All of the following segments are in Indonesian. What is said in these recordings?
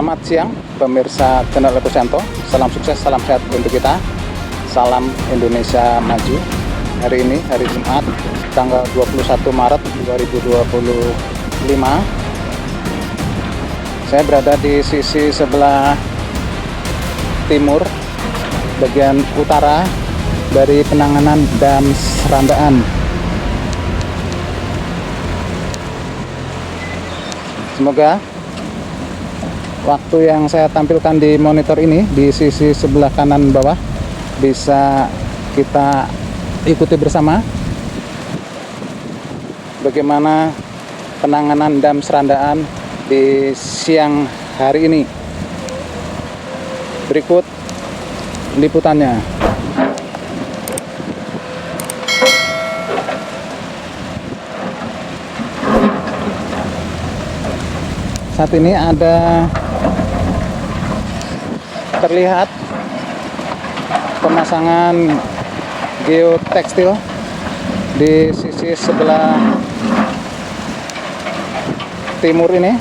Selamat siang pemirsa channel Epusyanto. Salam sukses, salam sehat untuk kita. Salam Indonesia Maju. Hari ini hari Jumat tanggal 21 Maret 2025. Saya berada di sisi sebelah timur bagian utara dari penanganan dam Serandaan. Semoga waktu yang saya tampilkan di monitor ini di sisi sebelah kanan bawah bisa kita ikuti bersama bagaimana penanganan dam Serandaan di siang hari ini. Berikut liputannya. Saat ini ada terlihat pemasangan geotekstil di sisi sebelah timur ini.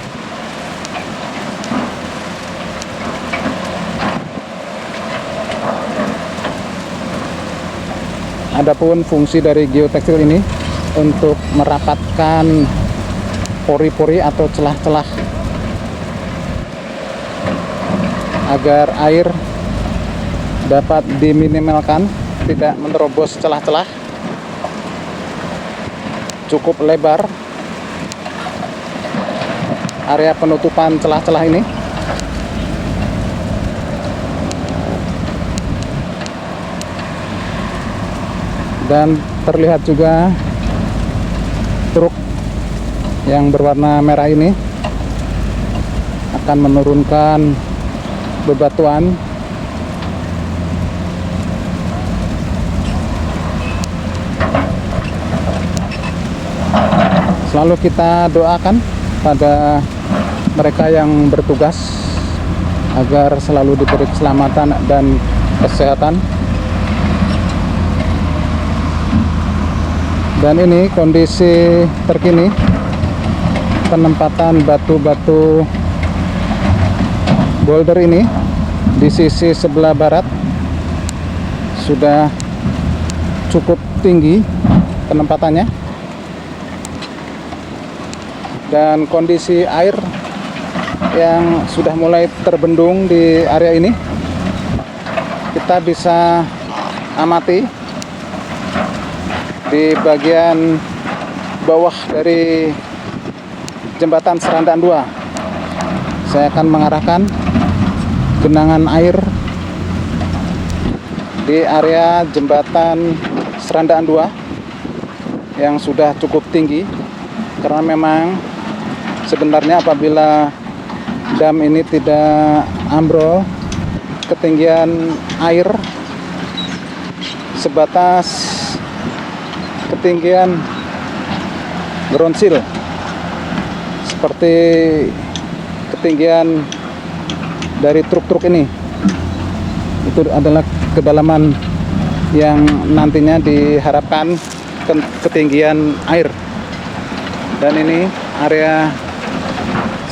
Adapun fungsi dari geotekstil ini untuk merapatkan pori-pori atau celah-celah agar air dapat diminimalkan, tidak menerobos celah-celah. Cukup lebar area penutupan celah-celah ini. Dan terlihat juga truk yang berwarna merah ini akan menurunkan bebatuan selalu kita doakan pada mereka yang bertugas agar selalu diberi keselamatan dan kesehatan. Dan ini kondisi terkini penempatan batu-batu boulder ini di sisi sebelah barat sudah cukup tinggi penempatannya, dan kondisi air yang sudah mulai terbendung di area ini kita bisa amati di bagian bawah dari jembatan Serandaan 2. Saya akan mengarahkan genangan air di area jembatan Serandaan 2 yang sudah cukup tinggi, karena memang sebenarnya apabila dam ini tidak ambrol, ketinggian air sebatas ketinggian ground seal, seperti ketinggian dari truk-truk ini. Itu adalah kedalaman yang nantinya diharapkan ketinggian air. Dan ini area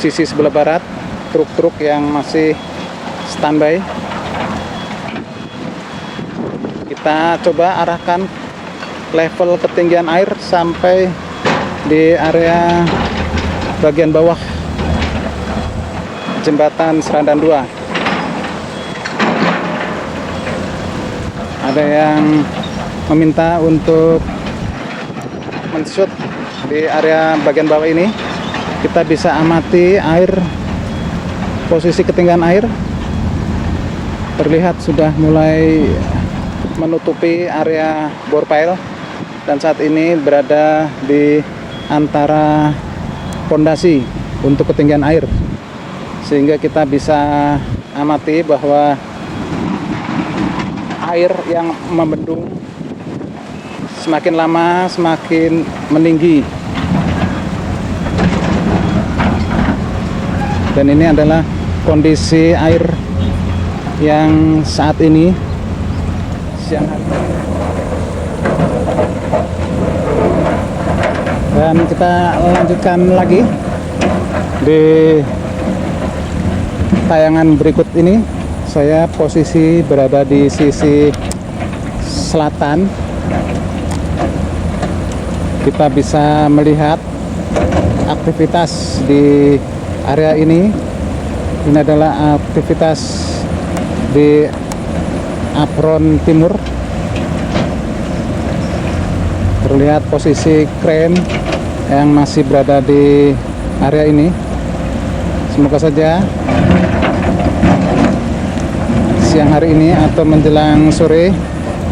sisi sebelah barat, truk-truk yang masih standby. Kita coba arahkan level ketinggian air sampai di area bagian bawah jembatan Serandaan 2. Ada yang meminta untuk men-shoot di area bagian bawah ini. Kita bisa amati air, posisi ketinggian air terlihat sudah mulai menutupi area bore pile, dan saat ini berada di antara pondasi untuk ketinggian air, sehingga kita bisa amati bahwa air yang membendung semakin lama semakin meninggi. Dan ini adalah kondisi air yang saat ini siang hari. Dan kita lanjutkan lagi di tayangan berikut ini saya posisi berada di sisi selatan. Kita bisa melihat aktivitas di area ini. Ini adalah aktivitas di apron timur. Terlihat posisi kren yang masih berada di area ini. Semoga saja siang hari ini atau menjelang sore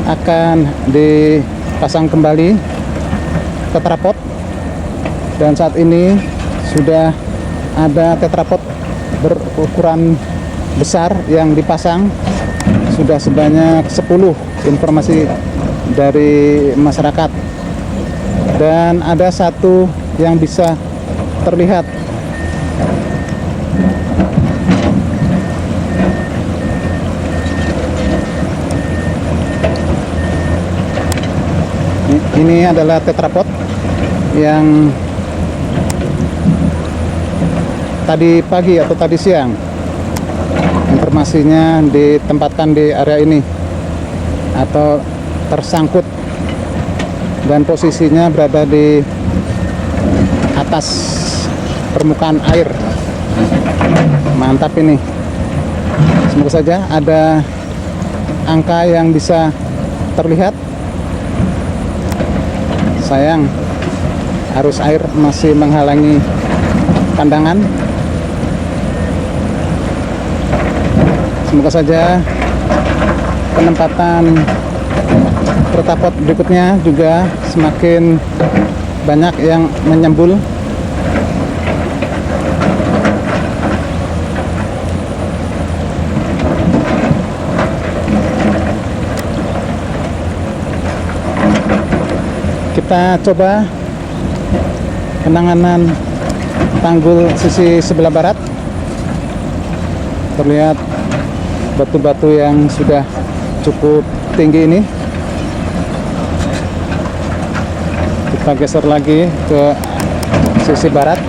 akan dipasang kembali tetrapod. Dan saat ini sudah ada tetrapod berukuran besar yang dipasang, sudah sebanyak 10 informasi dari masyarakat. Dan ada satu yang bisa terlihat ini adalah tetrapod yang tadi pagi atau tadi siang informasinya ditempatkan di area ini atau tersangkut, dan posisinya berada di atas permukaan air. Mantap ini. Semoga saja ada angka yang bisa terlihat. Sayang, arus air masih menghalangi pandangan. Semoga saja penempatan tetrapod berikutnya juga semakin banyak yang menyembul. Kita coba penanganan tanggul sisi sebelah barat. Terlihat batu-batu yang sudah cukup tinggi ini. Kita geser lagi ke sisi barat.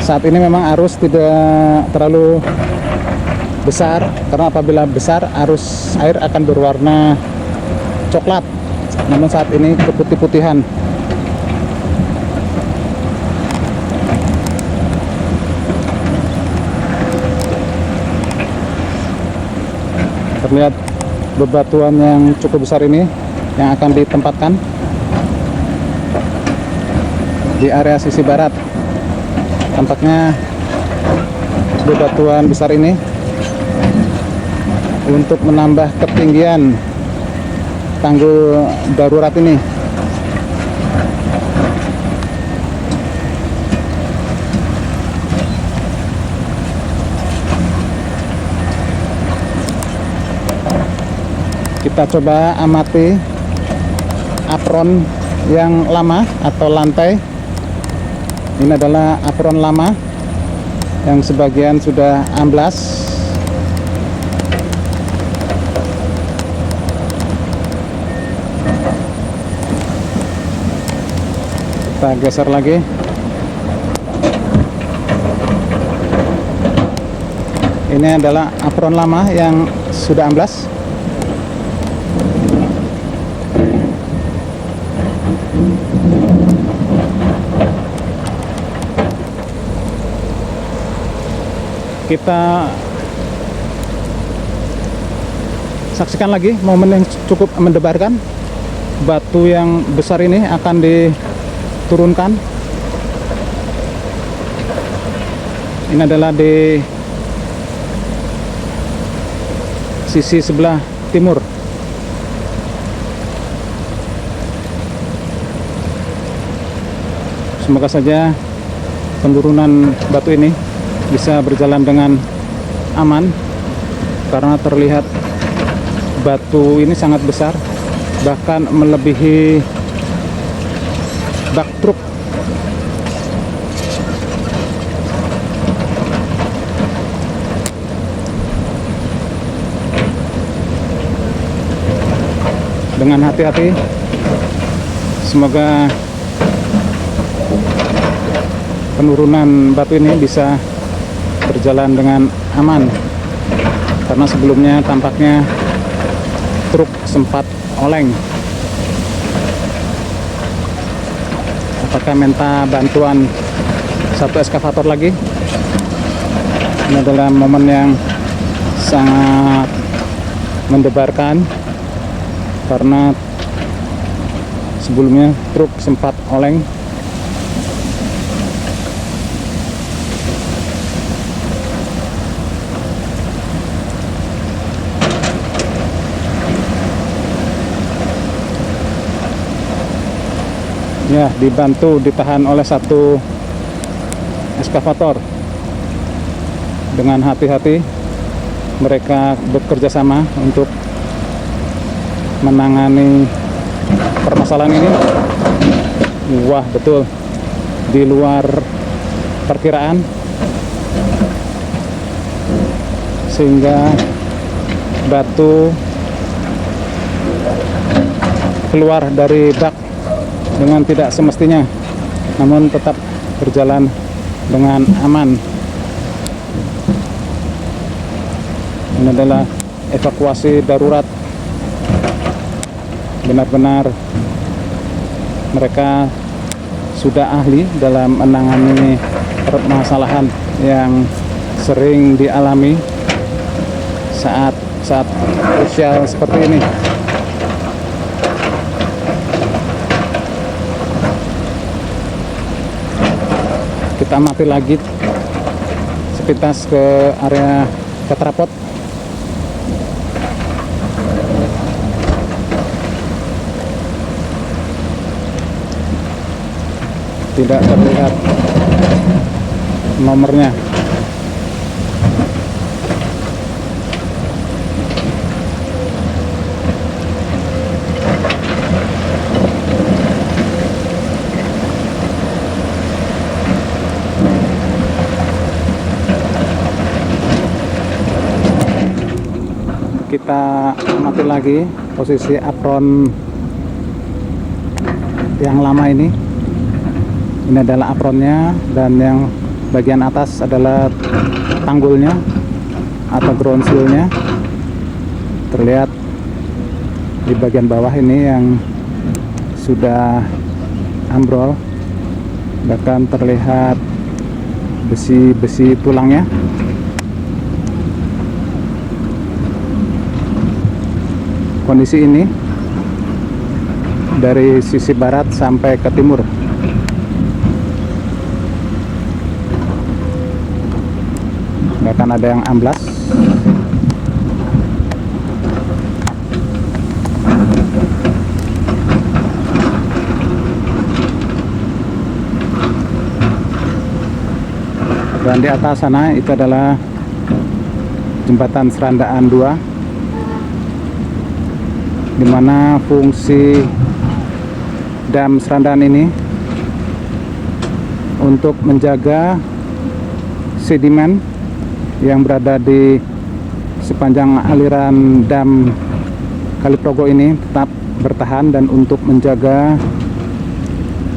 Saat ini memang arus tidak terlalu besar, karena apabila besar arus air akan berwarna coklat. Namun saat ini keputih-putihan. Terlihat bebatuan yang cukup besar ini yang akan ditempatkan di area sisi barat. Tampaknya bebatuan besar ini untuk menambah ketinggian tanggul darurat ini. Kita coba amati apron yang lama atau lantai. Ini adalah apron lama yang sebagian sudah amblas. Kita geser lagi. Ini adalah apron lama yang sudah amblas. Kita saksikan lagi momen yang cukup mendebarkan. Batu yang besar ini akan diturunkan. Ini adalah di sisi sebelah timur. Semoga saja penurunan batu ini bisa berjalan dengan aman, karena terlihat batu ini sangat besar, bahkan melebihi bak truk. Dengan hati-hati, semoga penurunan batu ini bisa berjalan dengan aman, karena sebelumnya tampaknya truk sempat oleng. Apakah minta bantuan satu eskavator lagi? Ini adalah momen yang sangat mendebarkan, karena sebelumnya truk sempat oleng. Ya, dibantu ditahan oleh satu eskavator. Dengan hati-hati mereka bekerja sama untuk menangani permasalahan ini. Wah, betul di luar perkiraan, sehingga batu keluar dari bak dengan tidak semestinya, namun tetap berjalan dengan aman. Ini adalah evakuasi darurat. Benar-benar mereka sudah ahli dalam menangani permasalahan yang sering dialami saat krusial seperti ini. Kita amati lagi sepintas ke area tetrapod. Tidak terlihat nomornya. Kita amati lagi posisi apron yang lama ini. Ini adalah apronnya, dan yang bagian atas adalah tanggulnya atau ground seal-nya. Terlihat di bagian bawah ini yang sudah ambrol, bahkan terlihat besi-besi tulangnya. Kondisi ini dari sisi barat sampai ke timur. Bahkan ada yang amblas. Dan di atas sana itu adalah jembatan Serandaan 2, di mana fungsi dam Serandaan ini untuk menjaga sedimen yang berada di sepanjang aliran dam Kaliprogo ini tetap bertahan, dan untuk menjaga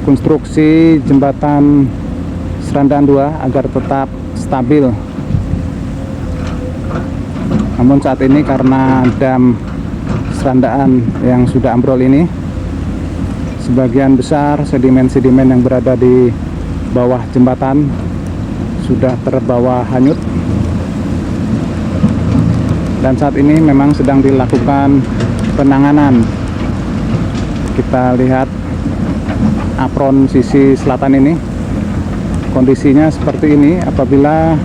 konstruksi jembatan Serandaan 2 agar tetap stabil. Namun saat ini karena dam Serandaan yang sudah ambrol ini, sebagian besar sedimen-sedimen yang berada di bawah jembatan sudah terbawa hanyut, dan saat ini memang sedang dilakukan penanganan. Kita lihat apron sisi selatan ini, kondisinya seperti ini. Apabila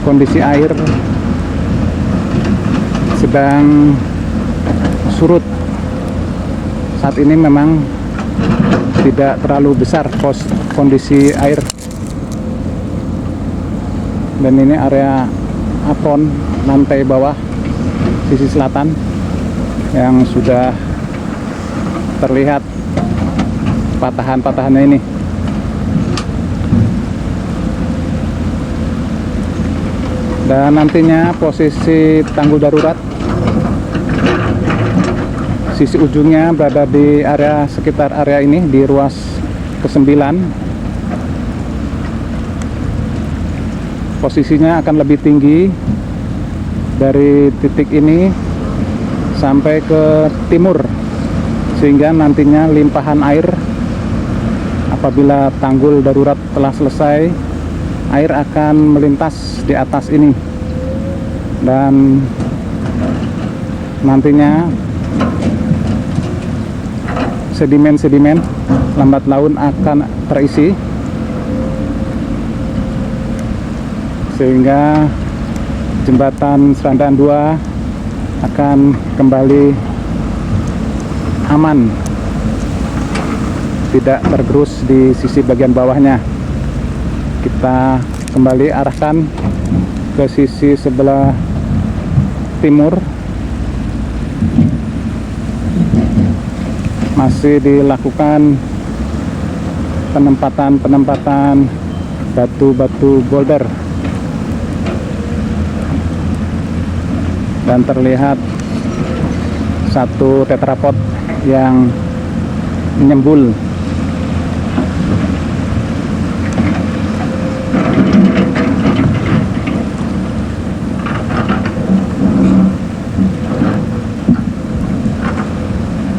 kondisi air sedang surut, saat ini memang tidak terlalu besar kondisi air. Dan ini area apron lantai bawah sisi selatan yang sudah terlihat patahan-patahannya ini. Dan nantinya posisi tanggul darurat sisi ujungnya berada di area sekitar area ini, di ruas ke-9. posisinya akan lebih tinggi dari titik ini sampai ke timur, sehingga nantinya limpahan air apabila tanggul darurat telah selesai, air akan melintas di atas ini dan nantinya sedimen-sedimen lambat laun akan terisi sehingga jembatan Serandaan 2 akan kembali aman, tidak tergerus di sisi bagian bawahnya. Kita kembali arahkan ke sisi sebelah timur. Masih dilakukan penempatan batu-batu boulder dan terlihat satu tetrapod yang menyembul.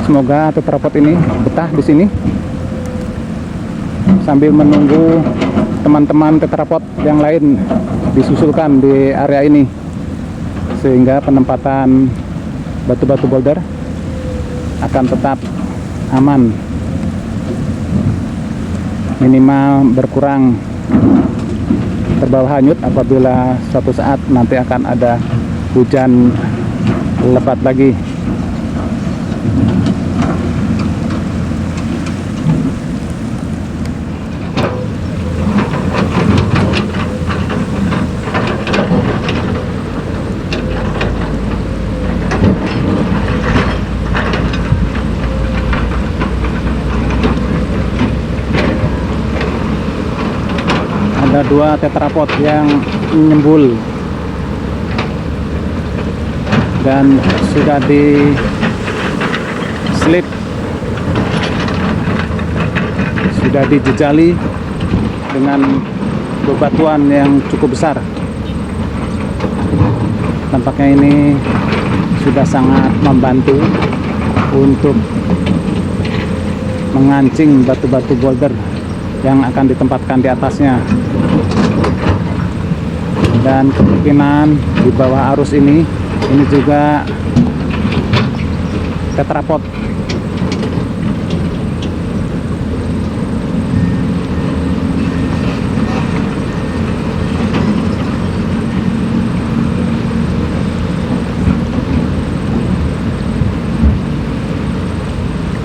Semoga tetrapod ini betah di sini sambil menunggu teman-teman tetrapod yang lain disusulkan di area ini, sehingga penempatan batu-batu boulder akan tetap aman, minimal berkurang terbawa hanyut apabila suatu saat nanti akan ada hujan lebat lagi. Ada dua tetrapod yang menyembul dan sudah di slip, sudah dijejali dengan bebatuan yang cukup besar. Tampaknya ini sudah sangat membantu untuk mengancing batu-batu boulder yang akan ditempatkan di atasnya. Dan kemungkinan di bawah arus ini juga tetrapod.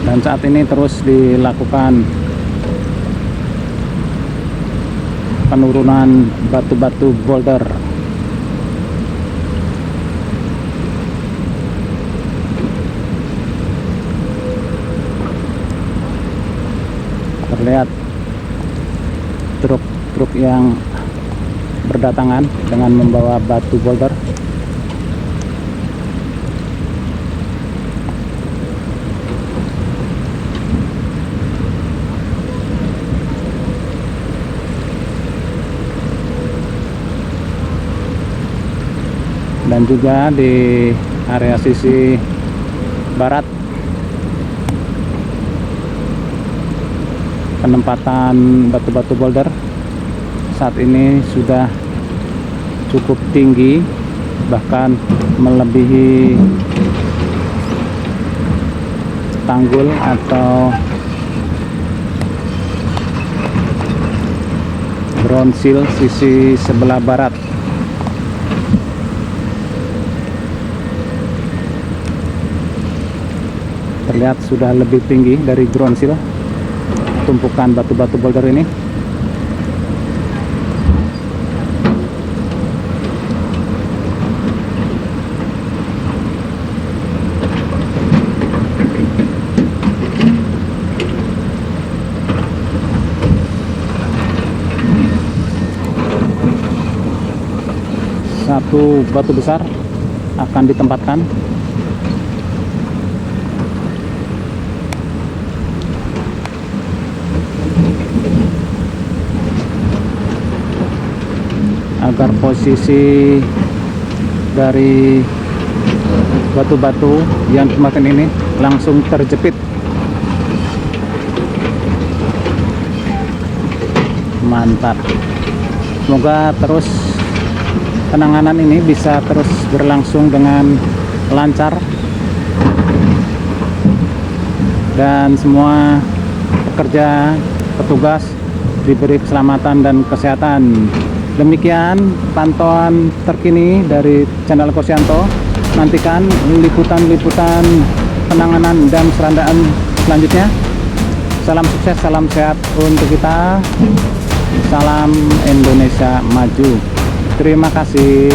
Dan saat ini terus dilakukan penurunan batu-batu boulder. Terlihat truk-truk yang berdatangan dengan membawa batu boulder. Dan juga di area sisi barat penempatan batu-batu boulder saat ini sudah cukup tinggi, bahkan melebihi tanggul atau ground seal sisi sebelah barat. Terlihat sudah lebih tinggi dari ground seal tumpukan batu-batu boulder ini. Satu batu besar akan ditempatkan. agar posisi dari batu-batu yang kemarin ini langsung terjepit. Mantap. Semoga terus penanganan ini bisa terus berlangsung dengan lancar dan semua pekerja petugas diberi keselamatan dan kesehatan. Demikian pantauan terkini dari channel Kosianto. Nantikan liputan-liputan penanganan dan serandaan selanjutnya. Salam sukses, salam sehat untuk kita. Salam Indonesia Maju. Terima kasih.